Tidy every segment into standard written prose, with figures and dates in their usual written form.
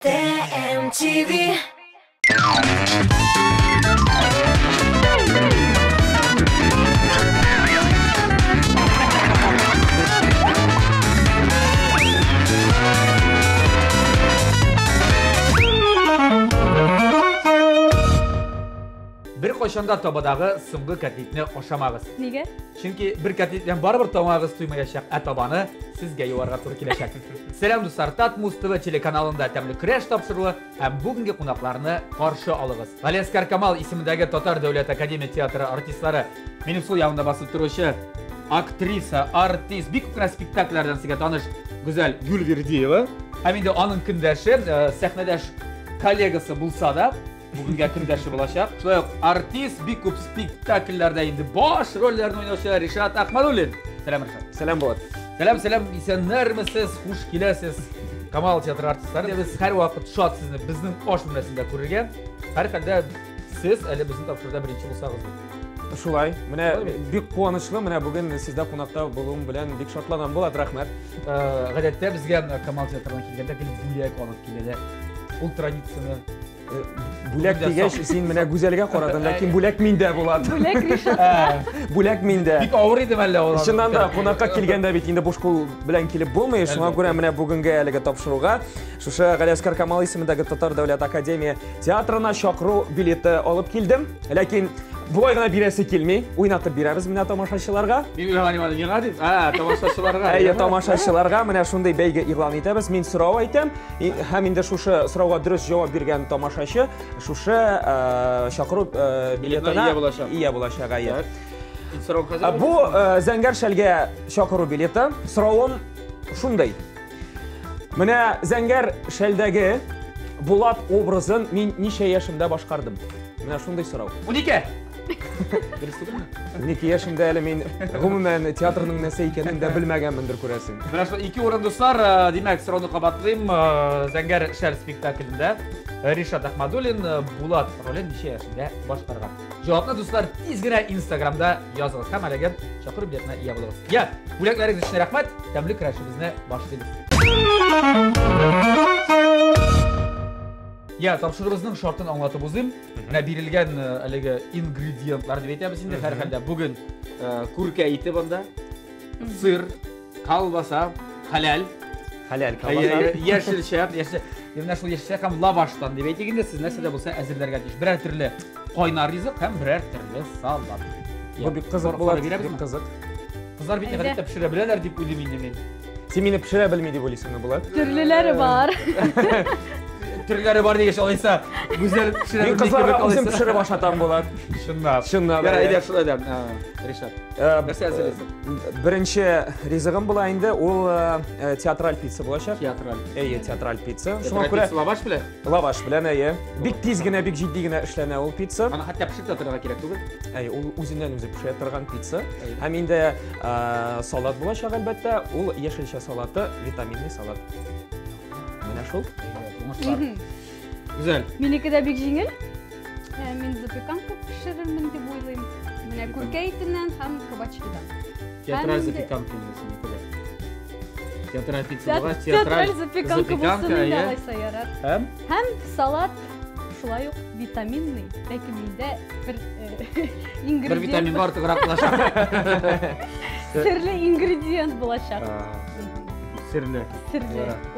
TMTV. Bir qo'shanda tobadagi so'nggi kotletni oshamag'iz. Nega? Chunki bir kotletdan baribir tomog'ingiz tuymayashaq atobani sizga yuvarga to'g'ri kelashak. Selam do'stlar, Tatmus TV telekanalida tamli kurash topshiruvi ham bugungi qo'noqlarni qarshi olamiz. Valeskar Kamal ismidagi Tatar davlat akademiya teatri artistlari mening so'l yonimda bosib turuvchi aktrisa, artist, bir ko'p spektakllardan sizga tanish go'zal Gulverdiyeva. Hamda onun kundashi, sahnadash kollegasi bo'lsa-da, bugunga kundashi bo'lashaq. Shunday artist bir ko'p spektakllarda endi bosh rollarni o'ynashar Rishad Ahmadulin. Selam Rishad. Selam Bolat. Selam, esenlarmisiz? Xush kelasiz. Kamal teatr artistlari biz har vaqt shod sizni bizning osh xonasida ko'rgan. Har qanday siz hali bizni topshirda birinchi bo'lsangiz. Shulay. Mana bek quvonchli, mana bugun sizda qo'noqda bo'lum bilan bek shodlanan bo'ladi, rahmat. Odatda bizga Kamal teatridan kelganda bo'lak olib keladi. Ul traditsiyani Bo'lak degash sen mana go'zalga qarading, lekin bo'lak menda bo'ladi. Bo'lak Rishad. Bo'lak menda. Bek og'ir edi malla o'zi. Shundan da qo'noqqa kelganda bek endi bosh qo'l bilan kelib bo'lmaydi. Shunga ko'ra mana bugungi haliga topshiruvga o'sha Valeskar Kamal ismidagi Tatar davlat akademiya teatrina chaqiruv bileti olib keldim. Lekin bu oygina berasi kelmay, o'ynatib beramiz mana tomoshachilarga. Tomoshachilarga. Tomoshachilarga mana shunday bayga e'lon etamiz. Men so'rov aytam. Ham endi shusha so'rovga durust javob bergan tomoshachi shusha chaqiruv biletini iya bo'lashaq. Bu Zangar shalga chaqiruv bileti. So'rovim shunday. Mana Zangar shaldagi Bulat obrazin men necha yoshimda boshqardim? Mana shunday so'rov. 12. 12 yoshimda hali men umuman teatrning nima ekanini da bilmaganmandir ko'rasin. Mana shu ikki o'rin do'stlar, demak, so'rovni qabatlayim. Zangar shal spektaklida Rishad Ahmadulin Bulat rolini necha yoshida boshqargan? Javobni do'stlar tezgina Instagramda yozing. Hammalarga chaqiruv biletini iya bo'lasiz. Ya, bo'laklaringiz uchun rahmat. Tamli kurashimizni boshlaymiz. Ya, topshiruvimizning shartini anglatib o'zim. Mana berilgan haligi ingrediyentlar deb aytamiz endi har xilda. Bugun kurka eti bunda, sir, kolbasa, halal kolbasa, yashil shayx, yana shu yashil shayx ham lavashdan deb aytganda siz narsada bo'lsa azirlarga deyish. Biror turli qaynar rizq ham biror turli salat. Bu bir qiziq bo'ladi, bir qiziq. Qizlar bitta qilib pishira bilalar deb o'ylayman men. Sen meni pishira bilmaydi bo'laysan, Bulat. Turlilari bor. Turlari bor degacha oysa go'zal pishira men qizlarga o'zim pishirib oshatam bo'ladi. Shundan. Yara ida shu odam. Rishad. Birinchi rizqim bo'la endi u teatral pitsa bo'lashaq. Teatral pitsa. Shunga ko'ra lavash bilan. Lavash bilan bek tezgina, bek jiddiygina ishlana u pitsa. Mana hatto pishirib turadigan kerak to'g'ri? U o'zidan o'zi pishirib turgan pitsa. Ham endi salat bo'lashaq albatta. U yashilcha salati, vitaminli salat. Mana shu. Güzel. Menikida bek yengil. Men zapekanka pishirarman deb o'ylayman. Mana kurka etidan ham kabachkidan. Teatral zapekanka menikida. Teatral pitsa bo'lsa, teatral zapekanka bo'lsa nima yarar? Ham salat shulay uq vitaminli. Lekin menda bir ingredient. Bir vitamin bor to'g'ri qilashaq. Sirli ingredient bo'lashaq. Sirli.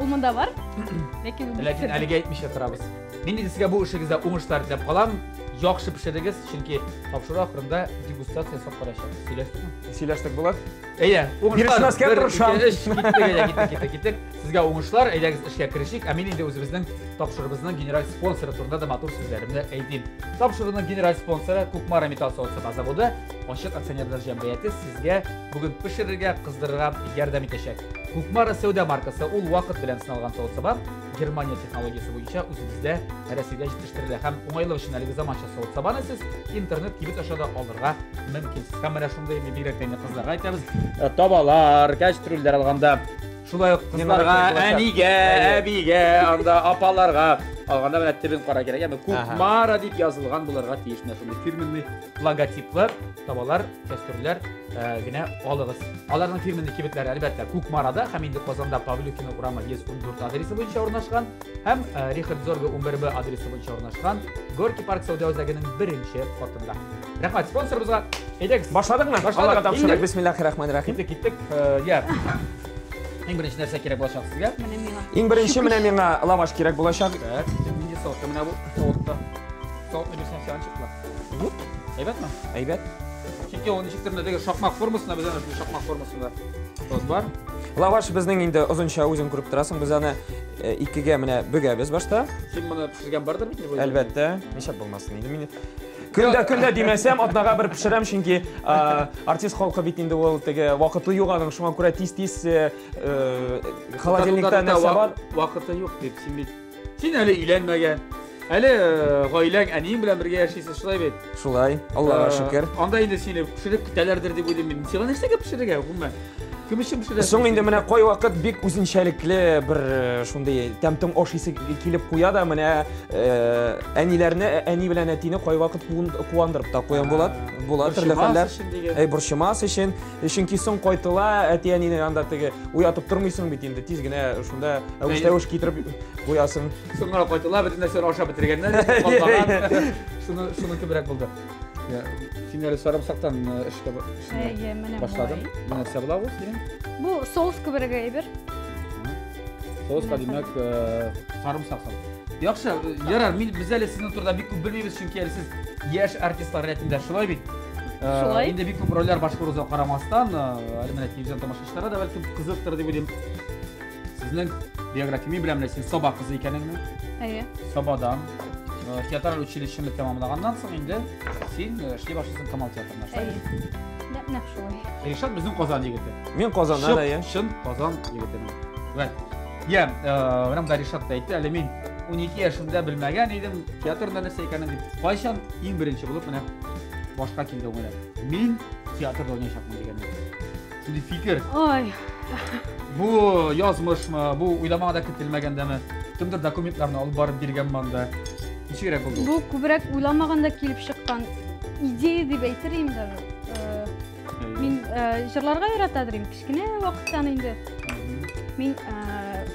U menda bor. Lekin haliga aytmishga turamiz. Men sizga bu ishingizda o'ngishlar tilab qolam. Yaxshi pishirdingiz, chunki topshiriq oxirimda degustatsiya hisob qarashamiz. Siylashdik bo'ladi. O'ngishlar ketdik. Sizga o'ngishlar, aydangiz ishga kirishik. Men endi o'zimizning topshirig'imizning general sponsori turida motor so'zlarimni aytdim. Topshiriqning general sponsori Kukmara Metal Savdo zavodi Ochiq aksionerlar jamiyati sizga bugun pishirga qizdirgan yordam etishak. Kukmara Savdo markasi u vaqt bilan sinalgan savdo Germaniya texnologiyasi bo'yicha o'zimizda Rossiyada yetishtirilgan ham o'ng'ayli ishonarli zamoncha savdo sabani siz internet kibit aşağıda olurga mümkünsiz. Kamera shunday biraklarni qizlarga aytamiz. Tobalar, kastrullar alganda shulay qizlarga, aniga, abiga, anda opalarga алганда менә тибен кара кирәк. Яме Кукмара дип язылган буларга тиеш менә шундый фирменный логотиплы табалар, кәстүрләр генә алыгыз. Аларның фирменный кибетләре әлбәттә Кукмарада һәм инде Казанда Павлюкина урамы 114 адресы буенча урнашкан һәм Рихард Зорге 11Б адресы буенча урнашкан Горький парк сауда үзәгенең 1-нче катында. Рәхмәт спонсорыбызга. Әйдәгез. Башладыкмы? Аллага тапшырыйк. Бисмиллаһир-рахманир-рахим. Киттек. Я. Иң беренче нәрсә кирәк булачак сезгә? Менә миңа. Иң беренче менә миңа лаваш кирәк булачак. Мине соус менә бу соусты. Соусны бирсәң сән чыкла. Әйбәтме? Әйбәт. Чөнки ул ничектер дәге шакмак формасында без аны шакмак формасында соус бар. Лаваш безнең инде озынча үзең күреп торасың. Без аны икегә менә бөгәбез башта. Син моны пешергән бардыр бит? Әлбәттә. Ничә булмасын инде мине. Көндә димәсәм, атнага бер пешерәм, чөнки артист халкы бит инде ул теге вакыты юк аның, шуңа күрә тиз холодильникта нәрсә бар. Вакыты юк дип син бит. Син әле өйләнмәгән. Әле гаиләң әниң белән бергә яшисез, шулай бит. Шулай, Аллага шөкер. Анда инде сине пешереп китәләрдер дип уйлыйм мин. Сиңа нәрсәгә пешерергә, гомумән? Кем өчен пешерәсең? Соң инде менә кай вакыт бик үзенчәлекле бер шундый тәмтем аш исе килеп куя да, менә әниләрне, әни белән әтине кай вакыт куандырып та куян була төрле хәлләр. Борчымас өчен, чөнки соң кайтыла, әти әнине анда теге уятып тормыйсың бит инде, тиз генә шунда әвеш китереп куясың. Соңга кайтыла, бөтен нәрсә ашап бетергәннәр, калмаган. Шуны күбрәк булды. Син әле сарымсактан эшкә башладың. Менә нәрсә була бу синең? Бу соус күбрәк әйбер. Соуска димәк сарымсак сал. Яхшы, ярар, без әле сезнең турыда бик күп белмибез, чөнки әле сез яшь артистлар рәтендә шулай бит. Шулай. Инде бик күп рольләр башкаруга карамастан, әле менә телевизион тамашачылары да бәлки кызыктыр дип уйлыйм. Сезнең биография белән син Саба кызы икәнеңме? Әйе. Сабадан театр училищены тәмамлаганнан соң инде син эшли башлыйсың Камал театрында. Әйе. Нәкъ шулай. Ришат безнең Казан егете. Мен Казаннан да, я. Шын Казан егетемен. Вәт. Я, менә монда Ришат та әйтте, әле мин 12 яшымда белмәгән идем театрда нәрсә икәнен дип. Кайчан иң беренче булып менә башка килде менә. Мин театрда уйнашакмын дигән. Шундый фикер. Ой. Бу язмышмы, бу уйламаганда көтелмәгәндәме? Кемдер документларны алып барып биргән монда. Ничегрәк булды? Бу күбрәк уйламаганда килеп чыккан идея дип әйтергә даже. Мин җырларга яратадыр инде, кичкенә вакыттан инде. Мин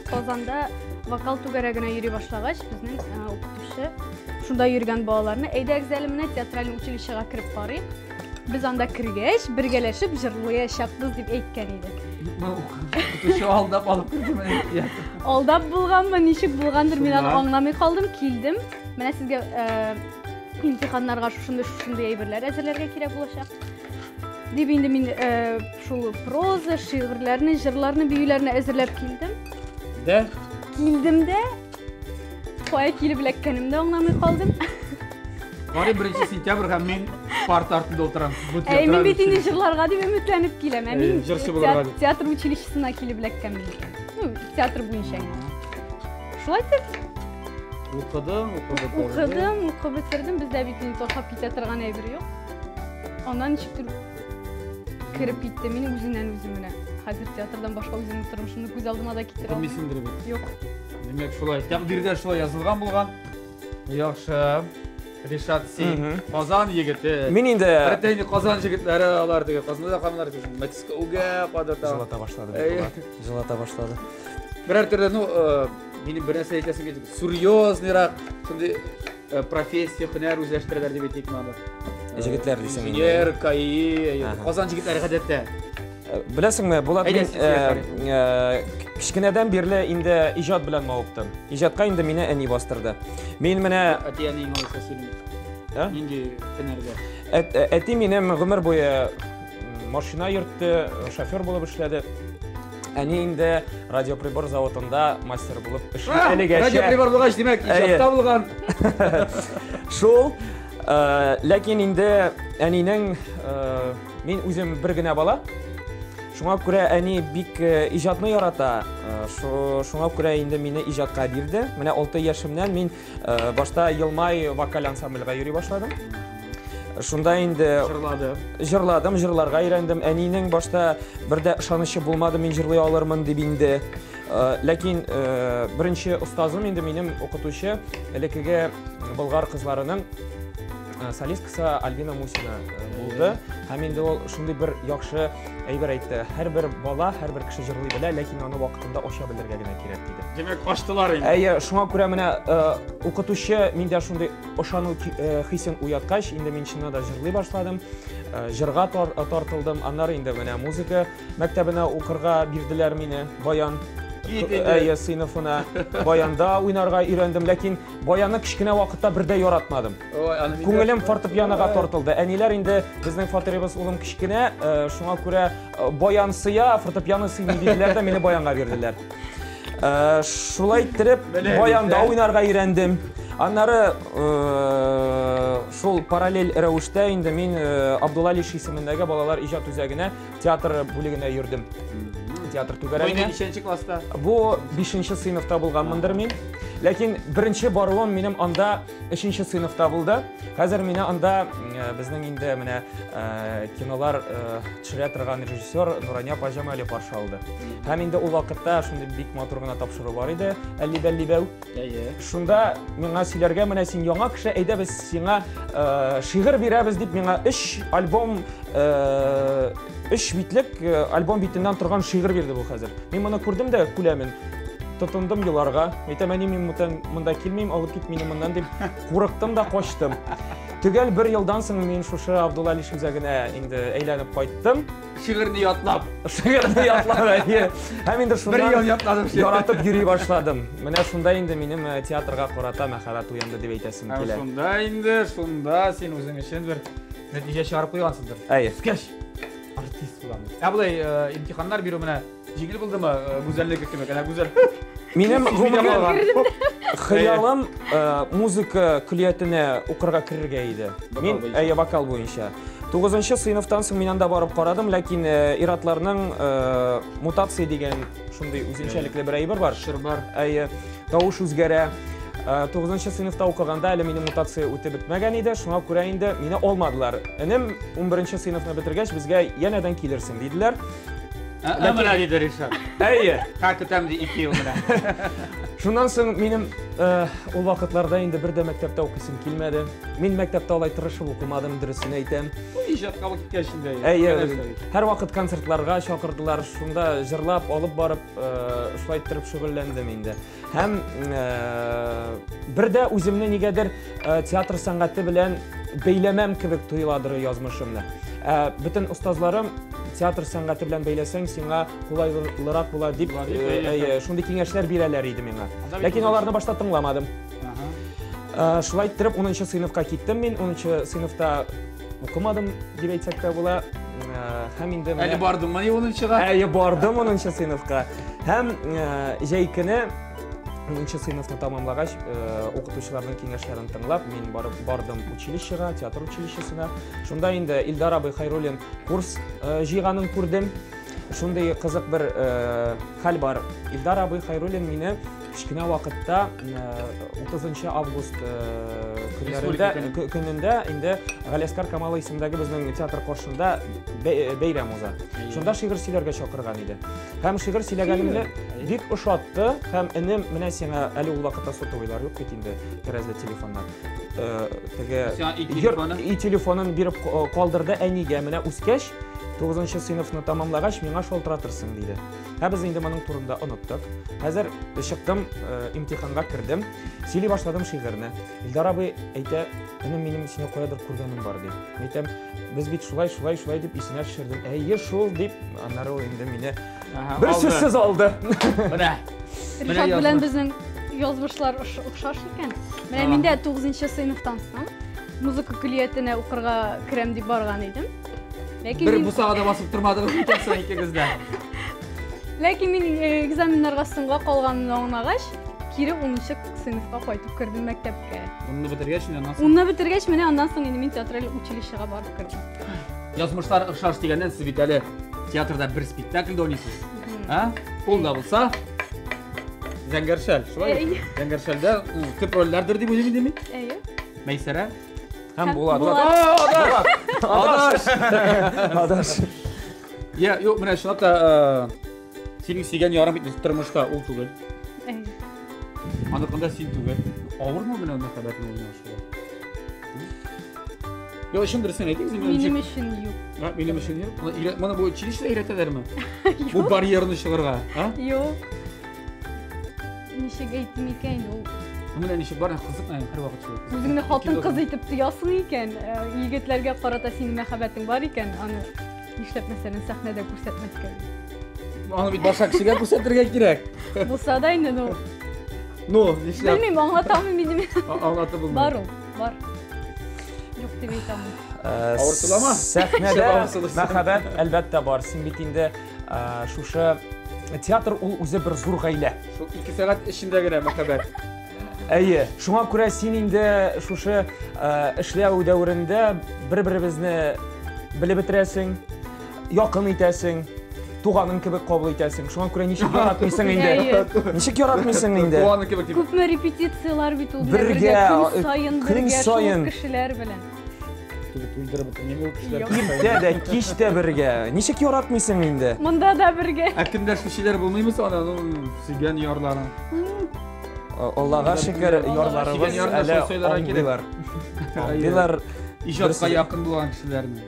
Казанда вокал түгәрәгенә йөри башлагач, безнең укытучы шунда йөргән балаларны әйдәгез әле менә театраль училищега кирип карыйк. Без анда кергәч, бергәләшеп җырлаячакбыз дип әйткән идек. Укытучы алдап алып кирде. Алдап булганмы, ничек булгандыр, мин аны аңламый калдым, килдем. Менә сезгә имтиханнарга шушындай әйберләр әзерләргә кирәк булачак. Дип инде мин шул проза, шигырьләрне, җырларны, биюләрне әзерләп килдем. Дә? Килдем дә кая килеп эләккәнемне аңламый калдым. Гары 1 сентябрь һәм мин парт артында утырам. Мин бит инде җырларга дип өметләнеп киләм. Мин җырчы булырга дип. Театр училищесына килеп эләккән мин. Театр буенча. Шулай дип. Укыдым, укып бетердем. Бездә бит инде ташап китә торган әйбер юк. Аннан ничектер кирип китте. Мин үзеннән үзем менә хәзер театрдан башка үземнең тормышымны күз алдыма да китерә алмыйм. Кемисеңдер бит? Юк. Димәк шулай, тәкъдирдә шулай язылган булган. Яхшы. Ришат син Казан егете. Мин инде Бәртәйне Казан егетләре алар теге Казанда да калганнар дигән. Мәскәү уга кадата. Җылата башлады. Җылата башлады. Берәр төрле, минем бер нәрсә әйтәсем килде. Серьезныйрак, шундый профессия, һөнәр үзләштерәләр дип әйтик монда. Җегетләр дисең инде. Инженер, КАИ, Казан җегетләре гадәттә. Беләсеңме, Булат, кичкенәдән бирле инде иҗат белән мавыктым. Иҗатка инде мине әни бастырды. Мин менә әти әни мәсәсен. Нинди һөнәргә? Әти минем гомер буе машина йөртте, шофер булып эшләде. Әни инде радиоприбор заводында мастер булып эшләгәч. Радиоприбор булгач, димәк, иҗатта булган. Шул, ләкин инде әнинең мин үзем бер генә бала. Шуңа күрә әни бик иҗатны ярата. Шуңа күрә инде мине иҗатка бирде. Менә 6 яшемнән мин башта Елмай вокаль ансамбльгә йөри башладым. Шунда инде җырладым, җырларга өйрәндем. Әнинең башта бердә ышанычы булмады, мин җырлый алырмын дип инде. Ләкин беренче остазым инде минем укытучы элекеге болгар кызларының солисткасы Альбина Мусина булды. Һәм инде ул шундый бер яхшы әйбер әйтте. Һәрбер бала, һәрбер кеше җырлый белә, ләкин аны вакытында ача белергә генә кирәк диде. Демәк, ачтылар инде. Әйе, шуңа күрә менә укытучы миндә шундый ошану хисен уяткач, инде мин чыннан да җырлый башладым. Җырга тартылдым. Аннары инде менә музыка мәктәбенә укырга бирделәр мине, баян. Әйе, сыйныфына баянда уйнарга өйрәндем, ләкин баянны кичкенә вакытта бердә яратмадым. Күңелем фортепианога тартылды. Әниләр инде безнең фатирыбыз улым кичкенә, шуңа күрә баян сыя, фортепиано сыймый диделәр дә мине баянга бирделәр. Шулай итеп баянда уйнарга өйрәндем. Аннары шул параллель рәвештә инде мин Абдулла Лиш исемендәге балалар иҗат үзәгенә театр бүлегенә йөрдем. Театр түгәрәгенә. Ниченче класста? Бу 5нче сыйныфта булганмындыр мин. Ләкин беренче баруым минем анда 3нче сыйныфта булды. Хәзер мине анда безнең инде менә кинолар төшерә торган режиссер Нурания Пажамали каршы алды. Һәм инде ул вакытта шундый бик матур гына тапшыру бар иде. Әллибәллибәү. Шунда миңа сөйләргә менә син яңа кеше, әйдә без сиңа шигырь бирәбез дип миңа 3 альбом 3 битлек альбом битеннән торган шигырь бирде бу хәзер. Мин моны күрдем дә күләмен. Тотындым еларга. Әйтәм, мин монда килмим, алып кит мине моннан дип курыктым да качтым. Төгәл бер елдан соң мин шушы Абдулла Лиш үзәгенә инде әйләнеп кайттым. Шигырьне ятлап. Шигырьне ятлап. Һәм инде шунда яратып йөри башладым. Менә шунда инде минем театрга карата мәхәббәт уянды дип әйтәсем килә. Шунда син үзең өчен бер нәтиҗә чыгарып куйгансыңдыр. Әйе. Скәч. Артист буламын. Булай имтиханнар бирү менә җиңел булдымы? Гүзәллек кеме? Әнә гүзәл. Минем хыялым музыка көлиятенә укырга керергә иде. Мин әйе вокал буенча. 9нчы сыйныфтан соң мин анда барып карадым, ләкин иратларның мутация дигән шундый үзенчәлекле бер әйбер бар. Шыр бар. Әйе, тавыш үзгәрә. 9нчы сыйныфта укыганда әле минем мутация үтеп бетмәгән иде, шуңа күрә инде мине алмадылар. Энем 11нчы сыйныфны бетергәч безгә янәдән килерсең диделәр. Әмәлә диде Ришат. Әйе. Хакытам ди 2 ел менә. Шуннан соң минем ул вакытларда инде бер дә мәктәптә укыйсым килмәде. Мин мәктәптә алай тырышып укымадым, дөресен әйтәм. Иҗатка вакыт киткәчендә. Әйе. Һәр вакыт концертларга чакырдылар, шунда җырлап алып барып, шулай итеп шөгыльләндем инде. Һәм бер дә үземне нигәдер театр сәнгате белән бәйләмәм кебек тоеладыр язмышымны. Бөтен остазларым театр сәнгате белән бәйләсәң сиңа кулайлырак була дип, шундый киңәшләр бирәләр иде миңа. Ләкин аларны башта тыңламадым. Шулай итеп 10нчы сыйныфка киттем мин. 10нчы сыйныфта укымадым дип әйтсәк тә була. Һәм инде әле бардым мани 10нчыга? Әйе, бардым 10нчы сыйныфка. Һәм җәй көне 10нчы сыйныфны тамамлагач, укытучыларның киңәшләрен тыңлап, мин бардым училищега, театр училищесына. Шунда инде Илдар абый Хайруллин курс җыйганын күрдем. Шундый кызык бер хәл бар. Илдар абый Хайруллин мине кичкенә вакытта 30 август көнендә инде Галиаскар Камал исемендәге безнең театр каршында бәйрәм уза. Шунда шигырь сөйләргә чакырган иде. Һәм шигырь сөйләгәнемне бик ошатты. Һәм энем менә сиңа әле ул вакытта сотовыйлар юк бит инде, тәрәзә телефоннар. Теге телефонын биреп калдырды әнигә. Менә үскәч 9нчы сыйныфны тамамлагач миңа шалтыратырсың диде. Без инде моның турында оныттык. Хәзер чыктым, имтиханга кирдем. Сөйли башладым шигырьне. Илдар абый әйтә, "Энем минем сине каядыр күргәнем бар" ди. Әйтәм, "Без бит шулай дип исенә төшердем." Әйе, шул дип, аннары ул инде мине бер сүзсез алды. Менә. Ришат белән безнең язмышлар охшаш икән. Менә мин дә 9нчы сыйныфтан соң музыка көлиятенә укырга керәм дип барган идем. Бер бусагада басып тормадыгыз икән икегез дә. Ләкин мин экзаменнарга сынга калганны аңлагач, кире 10нчы сыйныфка кайтып кирдем мәктәпкә. Онны бетергәч инде Онны бетергәч менә аннан соң инде мин театраль училищега барып кирдем. Язмышлар охшаш дигәннән сез бит әле театрда бер спектакльдә уйныйсыз. Ул да булса Зәңгәршәл, шулай. Зәңгәршәлдә күп рольләрдер дип уйлыйм инде мин. Әйе. Мәйсәрә һәм Булат. Адаш. Я, юк, менә шунда Senin segen yarım bitmiş tırmışta ol tuğul. Anıqında sen tuğul. Ağır mı bina məhəbbətin oynaşı? Yo, şundur sen etdiniz mi? Benim işin yok. Ha, benim işin yok. Bana bu çilişle öğretirler mi? Bu bariyerini шығырға, ha? Yok. Nişek eğitim iken o. Мына неше бар қызық her вакыт шулай. Өзіңді хатын қыз етіп тұясың екен, егетлерге қарата сенің махаббатың бар екен, аны нишлеп мәселен сахнада көрсетмеске. Аны бит башка кишиге көрсетергә кирәк. Булса да инде ну. Ну, нишләп? Белмим, аңлатамын минем. Аңлатып булмый. Бар ул, бар. Юк дип әйтәм. Авырсылама? Сәхнәдә мәхәббәт әлбәттә бар. Син бит инде шушы театр ул үзе бер зур гаилә. Шул 2 сәгать эчендә генә мәхәббәт. Әйе, шуңа күрә син инде шушы эшләү дәврендә бер-беребезне белеп бетерәсең, якын итәсең, туганың кебек кабул итәсең. Шуңа күрә ничек яратмыйсың инде? Ничек яратмыйсың инде? Туганың кебек. Күпме репетициялар бит ул бергә, көн сайын бергә шул кешеләр белән. Туйдырып неме ул кешеләр? Иртә дә, кич тә бергә. Ничек яратмыйсың инде? Монда да бергә. Кемдә шушылар булмыймы аны сөйгән ярларын? Аллага шөкер, ярларыбыз әле аңлыйлар. Аңлыйлар, иҗатка якын булган кешеләрне.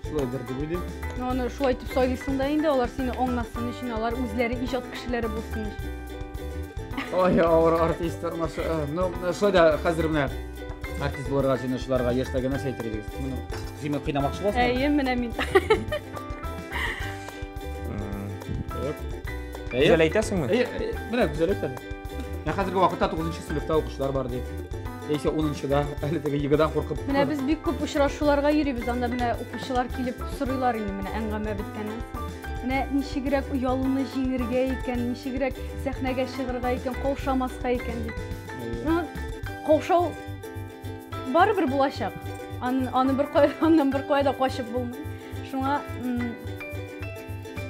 Шулайдыр дип уйлыйм. Аны шулай итеп сөйлисең да инде, алар сине аңласын өчен, алар үзләре иҗат кешеләре булсын өчен. Ой, авыр артистлар маша. Ну, шулай да хәзер менә артист булырга җыйны шуларга яшьтәге нәрсә әйтергез. Моны сине кыйнамакчы буласың. Әйе, менә мин. Гүзәл әйтәсеңме? Әйе, менә гүзәл әйтәм. Я хәзерге вакытта 9-нчы сыйныфта укучылар бар дип. Яисә 10-нчыда әле теге егыдан куркып. Менә без бик күп очрашуларга йөрибез, анда менә укучылар килеп сорыйлар инде менә әңгәмә беткәннән соң. Менә ничегрәк уялуны җиңергә икән, ничегрәк сәхнәгә чыгырга икән, каушамаска икән дип. Каушау барыбер булачак. Аны бер кайда качып булмый. Шуңа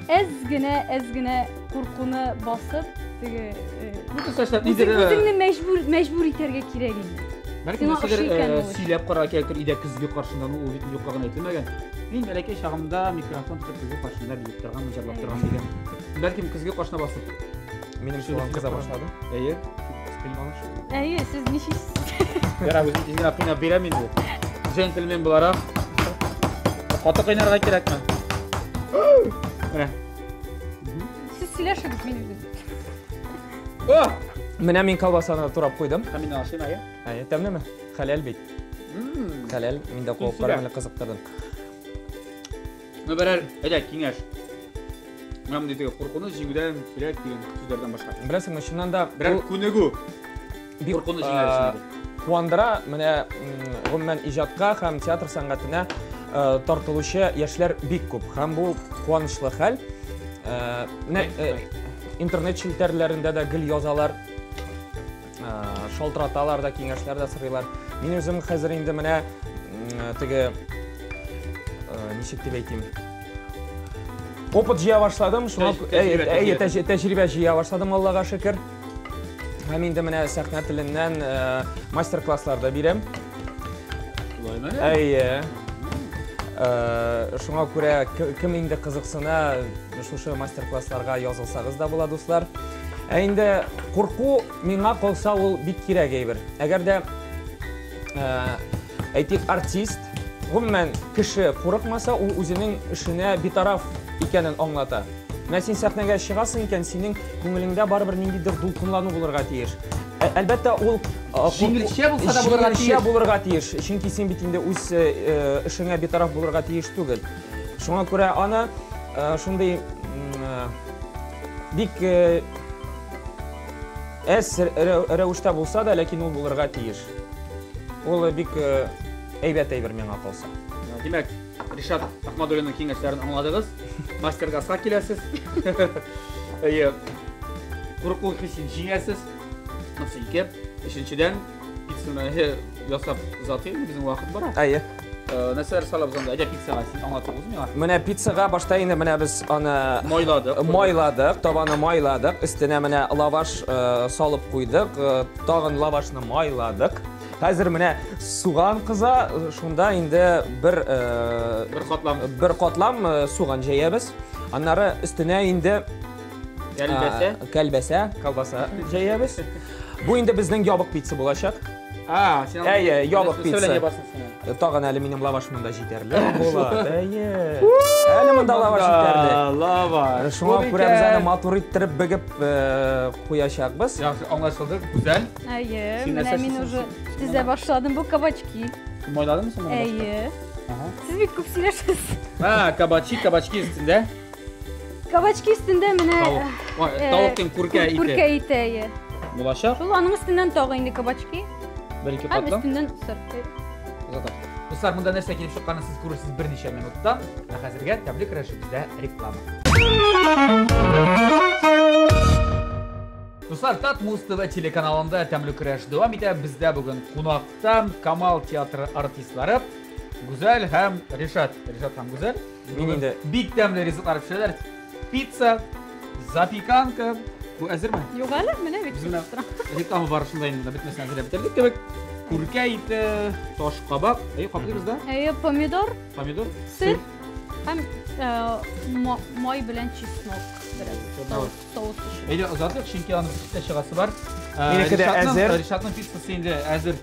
әз генә куркуны басып, теге үзеңне мәҗбүр итәргә кирәк инде. Бәлки сөйләп карарга кирәктер, идә көзге каршында ул бит юкка гына әйтелмәгән. Мин бәләкәй чагымда микрофон тотып көзге каршында билеп торган, җырлап торган дигән. Бәлки көзге каршына басып. Минем шулай кыза башлады. Әйе. Әйе, сез ничек? Яра, үзем тизгә кыйнап бирәм инде. Джентльмен буларак. Хаты кыйнарга кирәкме? Менә. Сез сөйләшегез мин үзем. О! Менә мин колбасаны турап куйдым. Һәм мин ашыйм, әйе. Әйе, тәмлеме? Хәләл бит. Хәләл, мин дә куып карам, кызыктырдым. Мөбәрәр, әйдә, киңәш. Мен диде, куркуны җиңүдән кирәк дигән сүзләрдән башка. Беләсеңме, шуннан да бер күнегү. Куркуны җиңәр. Куандыра, менә гомумән иҗатка һәм театр сәнгатенә тартылучы яшьләр бик күп. Һәм бу куанычлы хәл. Интернет челтәрләрендә дә гел язалар, шалтыраталар да, киңәшләр дә сорыйлар. Мин үзем хәзер инде менә теге ничек дип әйтим, опыт җыя башладым, шуңа тәҗрибә җыя башладым, Аллага шөкер. Һәм инде менә сәхнә теленнән мастер-классларда бирәм. Шулаймы? Әйе. Шуңа күрә кем инде кызыксына, шушы мастер-классларга язылсагыз да була, дуслар. Инде курку миңа калса ул бик кирәк әйбер. Әгәр дә әйтик артист, гомумән кеше курыкмаса, ул үзенең эшенә битараф икәнен аңлата. Менә син сәхнәгә чыгасың икән, синең күңелеңдә барыбер ниндидер дулкынлану булырга тиеш. Әлбәттә ул җиңелчә булырга тиеш, чөнки син бит инде үз эшеңә битараф булырга тиеш түгел. Шуңа күрә аны шундый бик әз рәвештә булса да, ләкин ул булырга тиеш. Ул бик әйбәт әйбер миңа калса. Димәк, Ришат Ахмадуллинның киңәшләрен аңладыгыз. Мастер-класска киләсез. Әйе. Курку хисен җиңәсез. Насый икән. Өченчедән пиццаны ясап узатыйм, безнең вакыт бара. Әйе. Нәрсәләр салып узганда, әйдә пиццага син аңлатыгыз миңа. Менә пиццага башта инде менә без аны майладык, табаны майладык, өстенә менә лаваш салып куйдык, тагын лавашны майладык. Хәзер менә суган кыза, шунда инде бер катлам суган җәябез. Аннары өстенә инде Колбаса жаябыз. Bu indi bizning yobiq pitsa bo'lacak. Yobiq pitsa. Tag'in alüminium lavash munda yeterli bo'ladi. Hali munda lavash yeterli. Lavash. Shunga ko'ra biz ana motor ittirib bigib qo'yashaqmiz. Yaxshi, anlaşıldı. Güzel. Mana men уже tiza boshladim bu kabachki. Kim oyladın mı sen? Siz bir ko'p siylashsiz. Kabachki üstünde. Kabachki üstünde mana Tavukun kurka iti. Kurka iti. Bulaşak. Şu anın üstünden tağ indi kabachki. Bir iki Hem katlam. üstünden sır. Dostlar, bunda нәрсе kelib chiqqanini siz ko'rasiz bir necha minutda. Hozirga tabrik rashidida reklama. Dostlar, Tatmuz TV telekanalında Təmli Kurash davam etə. Bizdə bugün qonaqda Kamal teatri artistlari Güzel hem Reşat hem Güzel. Big Təmli rizqlar pişirlər. Pizza, zapikanka. Bu hazır mı? Yok hala mı ne? Reklamı barışındayım da bitmesine bile bitirdik demek. Kurka iti, toş kabak. Kaplıyoruz da. Pomidor. Pomidor. Sır. Hem moy bilen çisnok. Soğuk. Zaten çünkü onun eşyası var. Reşat'ın pizzası indi hazır.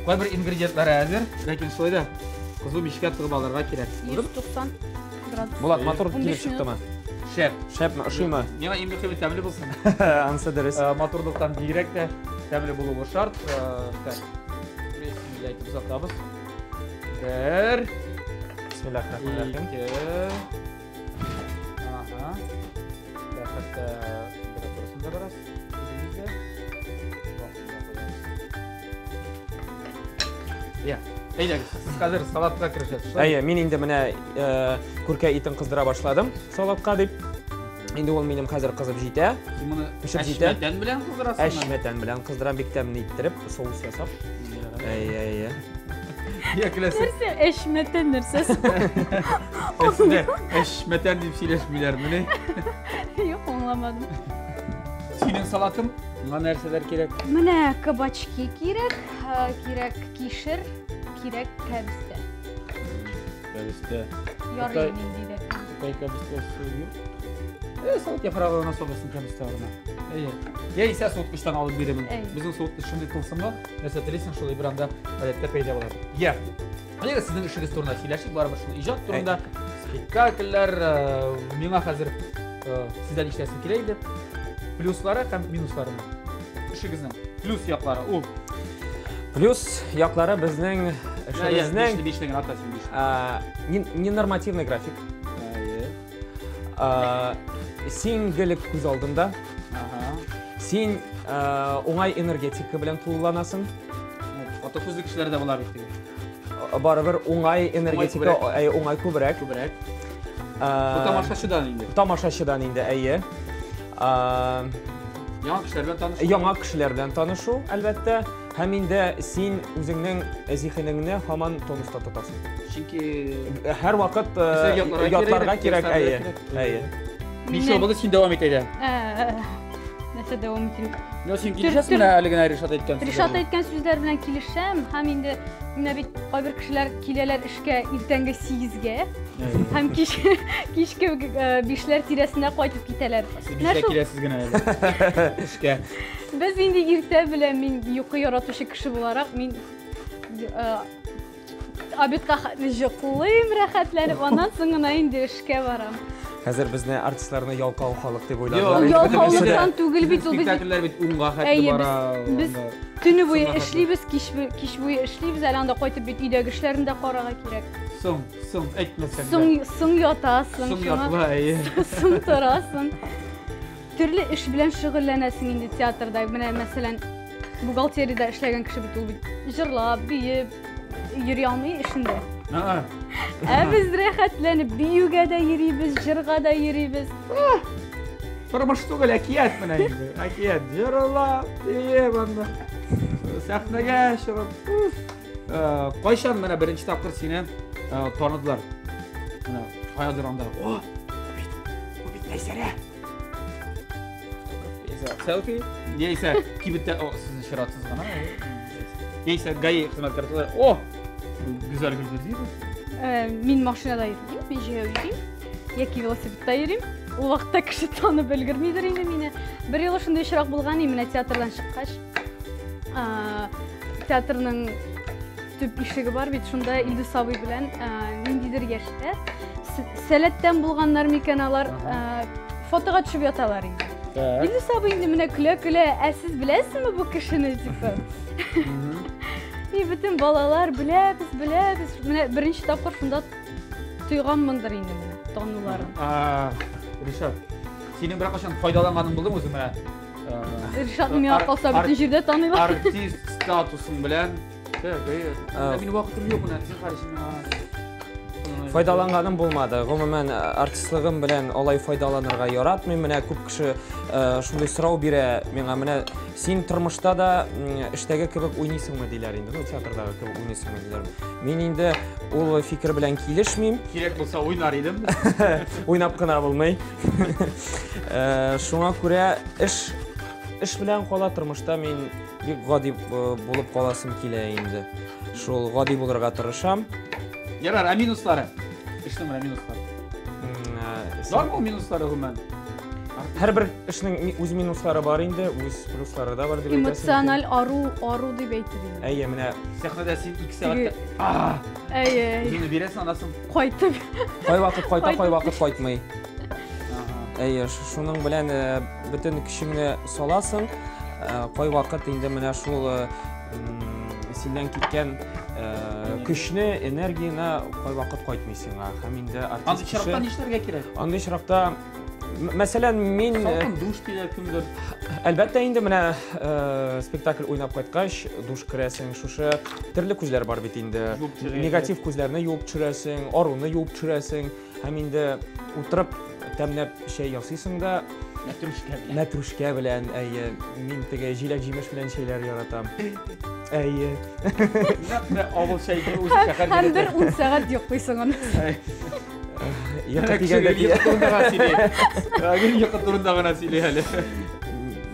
Koy bir ingrediyentleri hazır. Lakin şöyle kızıl mişkat tığbalarga gerek. 190 gradus. Bulat motor kelib chiqdi mi? Şep mi? Üşüyme? Nima eng muhimi təmli bo'lsin. Ansa deriz. Motorluqdan direkt de təmli bo'lishi shart. Bismillah aytib uzatamiz. Bir. Bismillahirrahmanirrahim. Aha. Hatta temperaturasını da biraz elimizle. Ya. Eyledik. Siz hozir salatga kirishasiz. Men endi mana kurka itin qizdira boshladim salatga deb. Endi ol menim hozir qizib jita. Buni ashmatan bilan qizdirasiz. Ashmatan bilan qizdiram bektamni ittirib, sous yasab. Ya klasik. Nerse eşmeten nerses. Aslında eşmeten deyip söyleşmiyorlar bunu. Yok anlamadım. Senin salatın buna nerseler gerek? Bana kabachki gerek kişir, gerek kabiste. Kabiste. Yarayın indi de. Kabiste söylüyor. Salat yaprağına nasıl olmasın kabiste varına. Ya ise soğutmuştan alıp birimin. Bizim soğutmuşunu kılsınlar. Mesela değilsin şöyle bir anda adette peyda olalım. Ya. Hani sizin işiniz turuna söyleşik var mı şunu icad turunda spektakller, mina hazır sizden işlesin kireydi. Plusları hem minusları mı? İşinizin plus yakları o. Plus yakları bizning işimizning beşligin atasın nenormativniy grafik. Sen ko'z oldimda. Sen o'ng'ay energetika bilan to'llanasın. Otokuzlu kişilerde bular bekliyor. Baribir o'ng'ay energetika, o'ng'ay ko'proq. Bu tomoshachidan indi. Tomoshachidan indi, Yangi kishilar bilan tanishuv, albatta. Ham endi sen o'zingning zehningni hamon tonusda tutasan. Chunki har vaqt yodlarga kerak, Bir şey olmadı sen devam eteydi. Nasıl devam edeyim? Nasıl kilişəsin mənə əliqinə Reşat etken sözlər? Reşat etken sözlər bilan kilişəm. Hem indi mənə bir qaybir kişilər kilələr işə irtəngə 8-gə. Hem kişki 5-lər tirəsində qayıtıb getələr. Siz 5-lər kiləsiz günə işə. Biz indi irtə bilan men yuxu yaratışı kişi olaraq men abidqa jıqlayım, rahatlənib ondan sonra indi işə varam. Hozir bizni artistlarni yalqov xalq deb o'yladim. Yalqovlikdan tugul bit u biz. Spektakllar bit unga xatli bara. Biz tuni bo'yi ishlaymiz, kish bo'yi ishlaymiz, alanda qaytib bit uydagi ishlarni qaraga kerak. So'ng aytmasan. So'ng yotasan. So'ng yotma. So'ng turasan. Turli ish bilan shug'ullanasan endi teatrda. Mana masalan, buxgalteriyada ishlagan kishi bit u jırlab, biyib yuriy olmay ishinde. Biz rahatlanib biyuga da yuriymiz, jirga da yuriymiz. Turmushda akiyat mana endi. Akiyat jirlab, biyib anda. Sahnaga chiqib. Qo'yshan mana birinchi taqdir seni tanıdılar. Mana hayodronda. O bit naysara. Selfie. Neyse kibitdə o sizin şiratsız qana. Neyse gayi xizmətkarlar. Oh! Güzel güldür değil mi? Men maşinada yürüyeyim, ben jihayım. Yeki velosipedda yürüyeyim. ул вакытта кеше танып өлгермидер инде мине. Бер ел шундай очрак булган, менә театрдан чыккач, театрның төп ишеге бар бит, шунда Илдус абый белән ниндидер яшьтә сәләттән булганнар микән алар фотога төшеп яталар инде. Илдус абый инде менә көлә-көлә, сез беләсезме бу кешене дип. И бөтен балалар беләбез. Менә беренче тапкыр шунда тойганмындыр инде менә тануларын. Ришат, синең бер кашан файдаланганың булдымы үзең менә? Ришат миңа калса бөтен җирдә таныйлар. Артист статусын белән. Мин вакытым юк менә, син карашың. Файдаланганым булмады. Гомумән артистлыгым белән алай файдаланырга яратмыйм. Менә күп кеше шундый сорау бирә миңа, менә син тормышта да эштәге кебек уйныйсыңмы диләр инде, театрдагы кебек уйныйсыңмы диләр. Мин инде ул фикер белән килешмим. Кирәк булса уйнар идем. Уйнап кына булмый. Шуңа күрә эш белән кала тормышта мин бик гади булып каласым килә инде. Шул гади булырга тырышам. Ярар, минуслары. Эшнең минуслары. Бармы минуслары гомумән? Һәрбер эшнең үз минуслары бар инде, үз плюслары да бар дип әйтәсем. Эмоциональ ару дип әйтелә. Әйе, менә сәхнәдә син 2 сәгатьтә. Әйе. Үзеңне бирәсең, андан Кайтып. Кай вакыт кайта, кай вакыт кайтмый. Әйе, шуның белән бөтен көчеңне саласың. Кай вакыт инде менә шул синнән киткән көчне, энергияны кай вакыт кайтмыйсың. Һәм инде артист. Андый чиракта нишләргә кирәк? Андый чиракта мәсәлән, мин душ килә кемдер. Әлбәттә инде менә спектакль уйнап кайткач, душ керәсең, шушы төрле күзләр бар бит инде. Негатив күзләрне юып төшерәсең, аруны юып төшерәсең, һәм инде утырып тәмләп чәй ясыйсың да, мәтрүшкә белән, әйе, мин теге җиләк-җимеш белән чәйләр яратам. Әйе. Авыл чәйгә үзе шәһәр Һәм бер 10 сәгать йоклыйсың аны. Йокы тигәндә йокы турында гына сөйлә әле.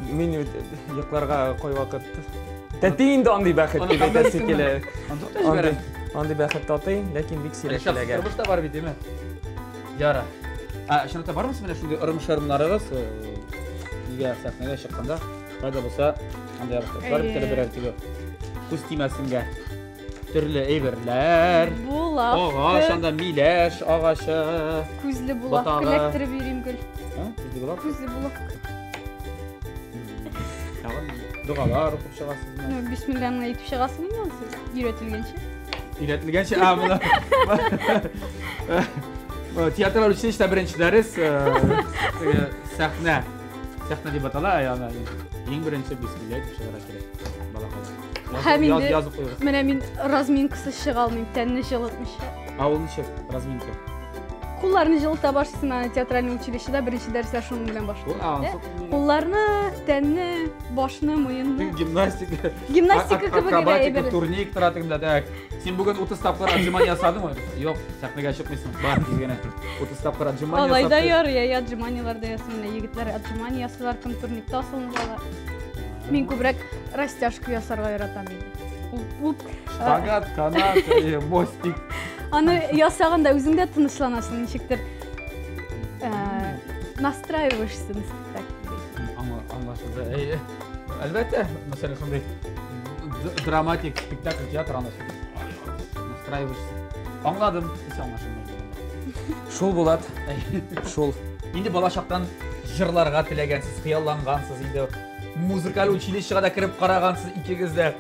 Мин йокларга кай вакыт тәти инде андый бәхет дип әйтәсе килә. Андый бәхет татый, ләкин бик сирәкләгән. Тормышта бар бит, деме? Яра. Шунда бармысыз менә шундый ырым-шарымнарыгыз? Нигә сәхнәгә чыкканда, кайда булса, андый ярыштар берәр тиге. Күз тимәсенгә. Төрле әйберләр. Булак. Агач, анда миләш агачы. Күзле булак эләктереп йөрим гел. Күзле булак? Күзле булак. Дугалар укып чыгасызмы? Бисмиллахны әйтеп чыгасың инде сез, өйрәтелгәнчә. Өйрәтелгәнчә, моны. Театраль училище беренче дәрес, сәхнә дип атала, яна. Иң беренче бисмилlah әйтеп чыгара кирәк. Һәм инде менә мин разминкасы чыга алмыйм, тәнне җылытмыйча. Ул ничек разминка? Кулларны җылыта башлыйсың менә театраль училищеда беренче дәресләр шуның белән башлана. Кулларны, тәнне, башны, муенны. Гимнастика кебек әйбер. Турник тора тегендә. Син бүген 30 тапкыр отжимание ясадыңмы? Юк, сәхнәгә чыкмыйсың. Бар, дигәнә. 30 тапкыр отжимание ясадың. Алайда ярый, отжиманиеларда ясыйм. Егетләр отжимание ясыйлар, кем турникта асылыналар. Мин күбрәк растяжка ясарга яратам инде. Шпагат, канат, мостик. Аны ясаганда үзең дә тынычланасың, ничектер настраиваешься на спектакль. Аңлашылды. Әлбәттә, мәсәлән, шундый драматик спектакль театр анасы. Настраиваешься. Аңладым, сез аңлашылды. Шул булат. Шул. Инде балачактан җырларга теләгәнсез, хыяллангансыз инде. Музыкаль училищега да кирип карагансыз икегез дә.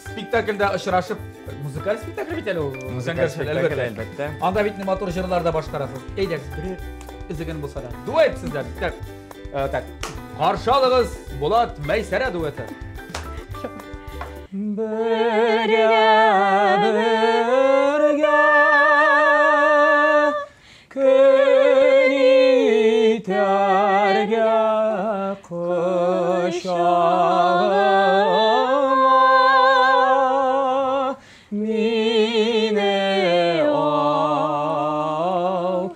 Спектакльдә очрашып, музыкаль спектакль бит әле ул. Музыкаль спектакль әлбәттә. Анда бит матур җырларда башкарасыз. Әйдәгез, бер үзегез булса да. Дуэт сездә. Так. Каршы алыгыз, Булат Мәйсәрә дуэты. Бергә көн итәргә кошагыма мине ал,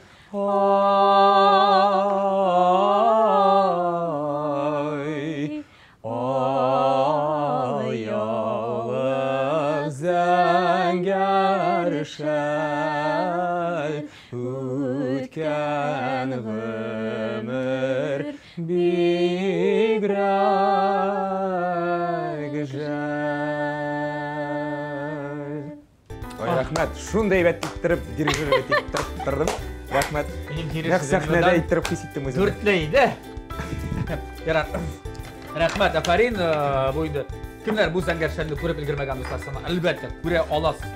ялгыз зәңгәр шәл үткән Узган гөмір бигрәк жәл. Ой, рахмет. Шундай бәт иттіріп, дирижер бәт иттіріп тұрдым. Рахмет. Нәқ сәхнәдә иттіріп кесеттім өзім. Төртлейді. Рахмет, әфәрин. Бұл енді кімдер бұл сәңгершәнді көріп үлгермеген достар саны әлбәтте көре аласыз.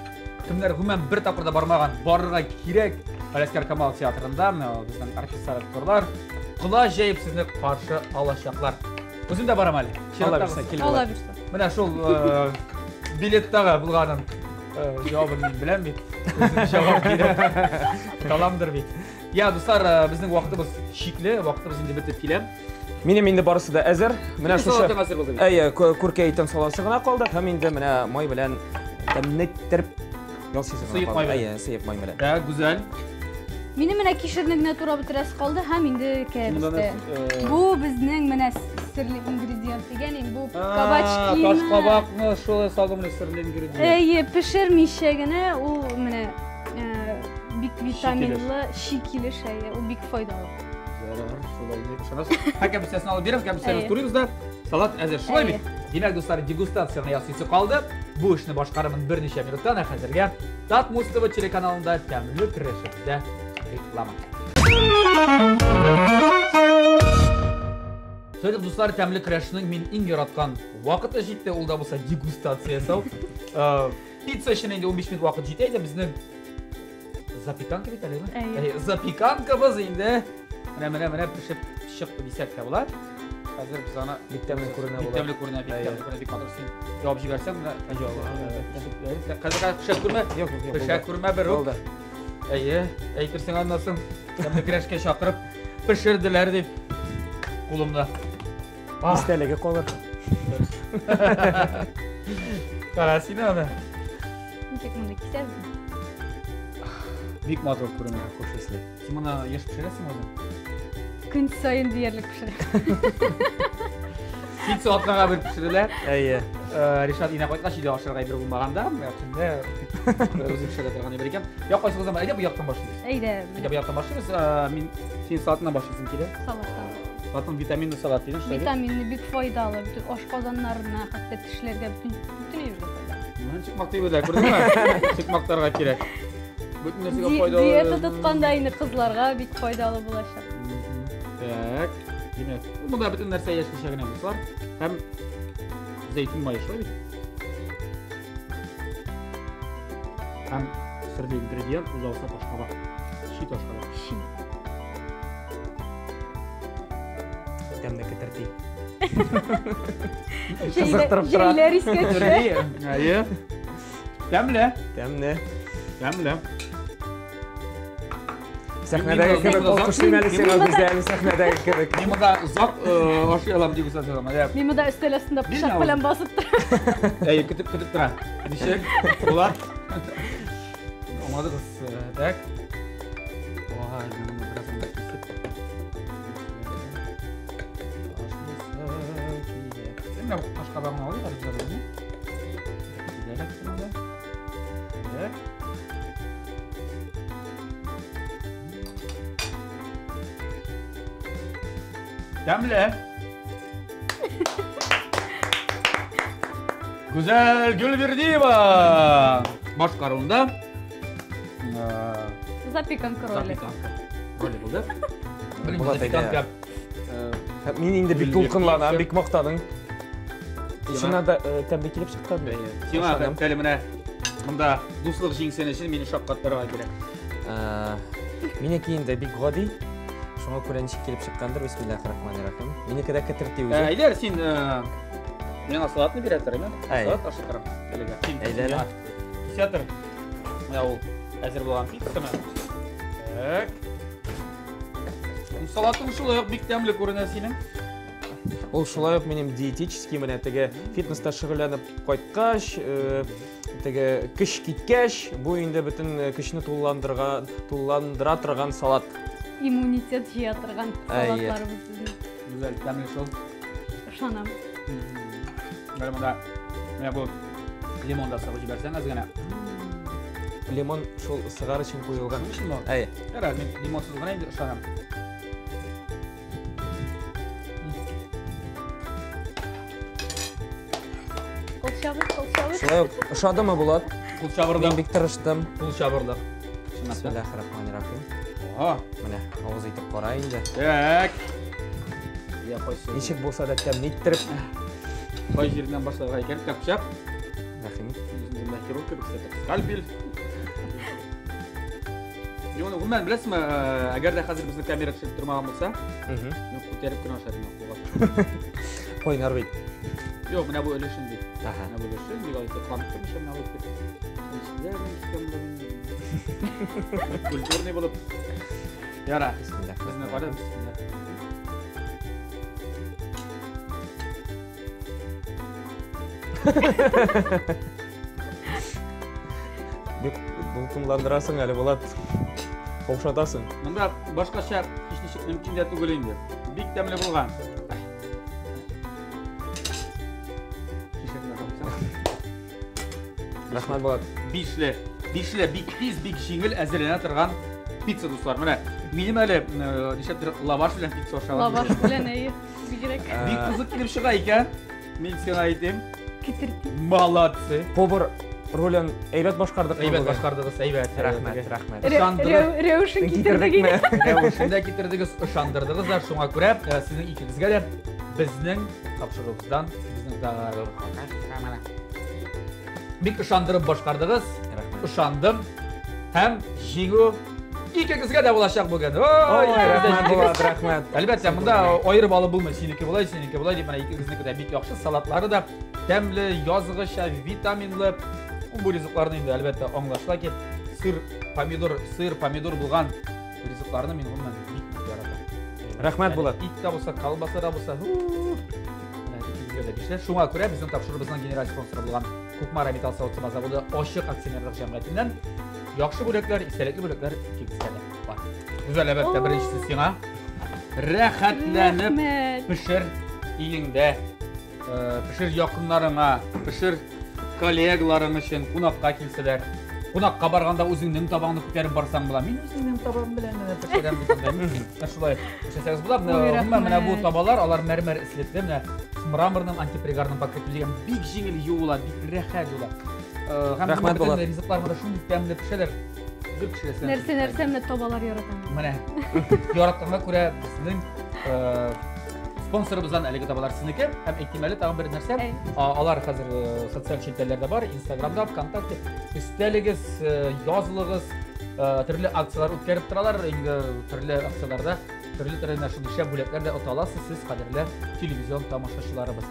Кімдер ғұмен бір тапырда бармаған барырға керек. Валескер Камал театрында біздің артистар акторлар құла жайып сізді қаршы алашақлар. Өзім де барам әлі. Алла бірсі, келіп Алла олар. бірсі. Міне шол билеттағы бұлғаның жауабын мен білем бейт. Өзім жауап кейді. Қаламдыр бейт. Я, достар, біздің уақытымыз шиклі, уақытымыз енді бітіп келем. Менем енді барысы да әзір. Міне шушы әзір болды. көркейтін соласы ғана қалды. Һәм енді міне май білән тәмнеттіріп ялсызы Сыйық ғана май қалды. белән. Сыйық май білән. Да, güzel. Мені менә кишернігіне тура бітірәсі қалды, һәм енді кәбісті. Бұл біздің менә сірлі ингредиент деген, бұл кабачкины. Таш қабақны шолай салды міне сірлі ингредиент. Пішірмейше гіне, ол менә бик витаминлы, шикілі шәй, ол бик файдалы. Кәмістесін алып береміз, кәмістесін тұрымыз да. Салат әзір шылай бейт. Демек, достар, дегустацияны ясысы қалды. Бұл ішіні башқарымын бірнеше минуттан әқәзірге Татмус ТВ телеканалында тәмлі кірешікті реклама. Сөйтіп, достар, тәмлі кірешінің мен ингер атқан уақыты жетті, ол да болса дегустация сау. Пицца ішіне 15 минут уақыт жетейді, біздің запеканка бейт әлі ме? Запеканкамыз енді міне пішіп десятка болады. Қазір біз ана Биттәмлі көріне болады. биттәмлі көріне бек қатыр сен жауап жіберсең қазір пішек көрме? Жоқ. Пішек көрме бір ол. Әйтірсең аннасын тәмлі кірешке шақырып пішірділер деп қолымда. Истәлігі қолыр. Қарасыйны аны. Нешек мұнда кесәбіз? Бик матур көріне. Қош есілі. Сен мұны еш пішіресің өзің? Күн сайын дерлік пішірі. Пицца атнаға бір пішірілер. Әйе. Ришат ина қойтқа шейде ашырға бір болмағанда, түнде өзім пішірі тұрған ебір екен. Яқ қойсы қызым, әйде бұл яқтан башылыз. Әйді. Әйде бұл яқтан башылыз. Мен сен салатынан башылсын келе. Салаттан. Салатын витаминді салат дейін. Витаминні бик файдалы, bütün ашқазандарына, қатты тішлерге bütün емді файдалы. Шықмақты ебеді, көрдің ме? Шықмақтарға керек. Bütün нәрсеге файдалы. Диета тұтқанда айны қызларға бик файдалы болашақ. Так, демек, мұнда bütün нәрсе ешкі шағынамыз бар. Һәм зәйтін майы шылай бейт. Һәм сірлі ингредиент ұзауса ташқаба. Ши ташқаба. Ши. Тәмді кітіртей. Жейлер іске түсі. Әйе. Тәмлі. Тәмді. Тәмлі. Сәхнәдәге кебек ол құшым әлі сен өздәлі сәхнәдәге кебек. Мен мұнда ұзақ ашы алам дегустацияламын. Мен мұнда үстел астында пышақ білен басып тұр. Әйе, күтіп тұра. Дешек, олар. Оңады қыз. Так. Ой, мен мұнда біраз мұнда кесіп. Мен қашқа бағына алайын, арыздар өзіне. Дәрек мұнда. Так. Тәмлі. Güzel Gülverdieva boshqaruvida Запеканка роли. Роли bo'ldi. Запеканка. Мен енді бик толқынланам, бик мақтадың. Шынында тәмді келіп шыққан. Сен әлі міне мұнда дуслық жеңсен үшін мені шаққаттарға керек. Менекі енді бик ғади. Шоңа көрәншік келіп шыққандыр. Бисмиллахир-рахманир-рахим. Менекі де кітіртті өзі. Әйлер, сен мен салатны берәттір, мен? Әй. Салат ашықтырым. Әйлер. Театр. Ол әзір болған пиццаны. Так. Салатың шылайық бик тәмлі көрінә сенің. Ол шылайық менің диетический мене теге фитнеста шығыланып қайтқаш, теге кіш кеткеш, бұл енді бүтін кішіні туландыра тұрған салат. Иммунитет жия тұрған салатларымыз біздің. Güzel, тәмлі шыл. Шанам. Бәрі мұнда, бұл лимонда сығы жіберсең азғана. Лимон шол сығар үшін қойылған. Шын бұл? Әй. Әрі, мен лимонсыз ғана енді шанам. Шулай ошадымы Булат? Кул чабырдык. Мин бик тырыштым. Кул чабырдык. Бисмиллахир-рахманир-рахим. Ага. Менә авыз итеп кара инде. Так. Я қойсын. Ничек булса да тәмле иттереп. Қой жерінен башларға екен, кәпшап. Рахимет. Жүзінде лакировка бістетіп. Скальпель. Оны ғұман білесің ма, әгер де қазір біздің камера түсіріп тұрмаған болса, мен көтеріп күн ашарым. Қой нарбейді. Жоқ, мына бұл өлешін дейді. Мына бұл өлешін, мен қалайды, қамып тұрмыша, мына бұл культурный болып. Яра, біздің қада, Бұлтымландырасың әлі Булат. Қоқшатасың. Мұнда башқаша ешнеше мүмкін де түгілеймді. Бик тәмлі болған. Рахмат Булат. Бишлі, бик тез, бик жеңіл әзірлене тұрған пицца достар. Міне, менің әлі лаваш білен пицца ошаған. Лаваш білен әйі, бігірек. Бик қызық келіп шыға екен. Мен сен айтайым. Кетірді. Молодцы. Повар ролен әйбәт башқардық. Әйбәт башқардығыз, әйбәт. Рахмет. Реушін кетірдігі. Реушінді кетірдігіз, ұшандырдығыз да шуңа көрәп, сіздің икіңізге де біздің тапшырығыздан, бик ұшандырып башқардығыз, ұшандым, һәм жеңу икіңізге де болашақ болған. Рахмет. Әлбәттә, мұнда ойырып алып болмай, сенікі болай, деп, икіңіздікі де бик яқшы, салатлары да тәмлі, язғыша, витаминлы. Бұл ризықларны енді әлбәттә аңлашыла кеп, сыр, помидор болған ризықларны мен ғұман бик яратам. Рахмет Булат. Ит та болса, колбаса да болса, шуңа көрә біздің тапшырыбызның генераль спонсоры болған Кукмара металл сауытсыма заводы Ашық акционерлік жәмғиятынан яқшы бөлектер, истәлеклі бөлектер кегізгені бар. Güzel әлбәттә біріншісі сиңа. Рәхәтләнеп пішір үйіңде, пішір яқынларыңа, пішір коллегаларың үшін қонаққа келселер. Қонаққа барғанда өзіңнің табағыңды көтеріп барсаң бола. Мен өзіңнің табағым білән пішірем деймін. Шулай пішірсеңіз бола. Мына бұл табалар, алар мәрмәр іслетті. Мраморның антипригарның пакеті деген бик жеңіл юыла, бик рәхәт юыла. Рахмет Булат. Ризықларымда шундый тәмле пішелер. Нәрсе мені табалар яратам. Міне, яратқанға көрә біздің спонсорыбыздан әлеге табалар сізнікі. Әм әйтемәлі тағын бір нәрсе. Алар қазір социал шелтерлерде бар, Инстаграмда, ВКонтакте. Үстәлігіз, язылығыз, түрлі акциялар өткеріп тұралар. Түрлі акцияларда, түрлі шүндіше бөлеклерде ұталасыз сіз қадірлі телевизион тамашашыларыбыз.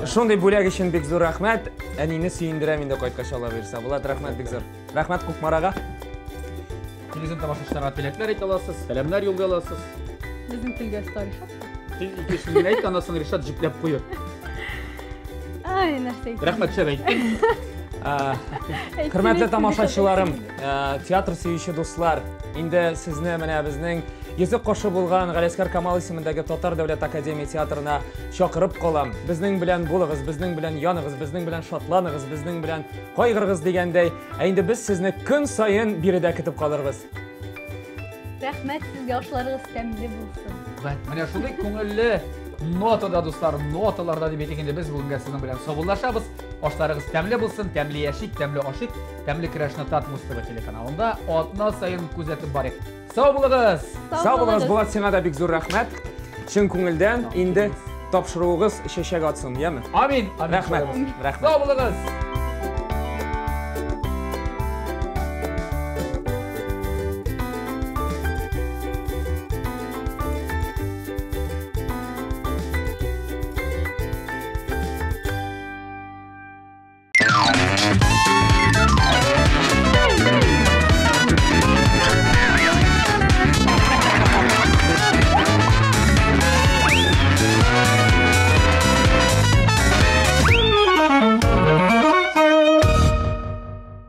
Шундай бөлек үшін бик зор рахмет. Әнейні сүйіндірем инде қайтқаша ала берсе. Булат, рахмет бик зор. Рахмет Кукмараға. Телевизион тамашашыларға телеклер айта аласыз, сәлемдер жолдай аласыз. Біздің тілге ұста Ришат. Икешілген айт, анасын Ришат жіплеп қойып. Ай, нәрсе айт. Рахмет шәп айттың. Құрметлі тамашашыларым, театр сүйіші достар, инде сізні менә біздің езік қошы болған Ғалескар Камал исемендәге Татар Дәүләт Академия театрына шақырып қалам. Біздің білән болығыз, біздің білән янығыз, біздің білән шатланығыз, біздің білән қойғырғыз дегендей. Әйінді біз сізні күн сайын биредә күтіп қалырғыз. Рәхмәт сізге ашларығыз тәмле болсын. Менә шулай күңелле нотада достар, ноталарда деп әйткәндә без бүгенге сезнең белән саубуллашабыз. Ашларыгыз тәмле булсын, тәмле яшик, тәмле ашик, тәмле крашна тат Муз-ТВ телеканалында атна сайын күзәтеп барыйк. Сау булыгыз. Сау булыгыз. Булат, сиңа да бик зур рәхмәт. Чын күңелдән инде тапшыруыгыз шешәк атсын, яме? Амин. Рәхмәт. Сау булыгыз.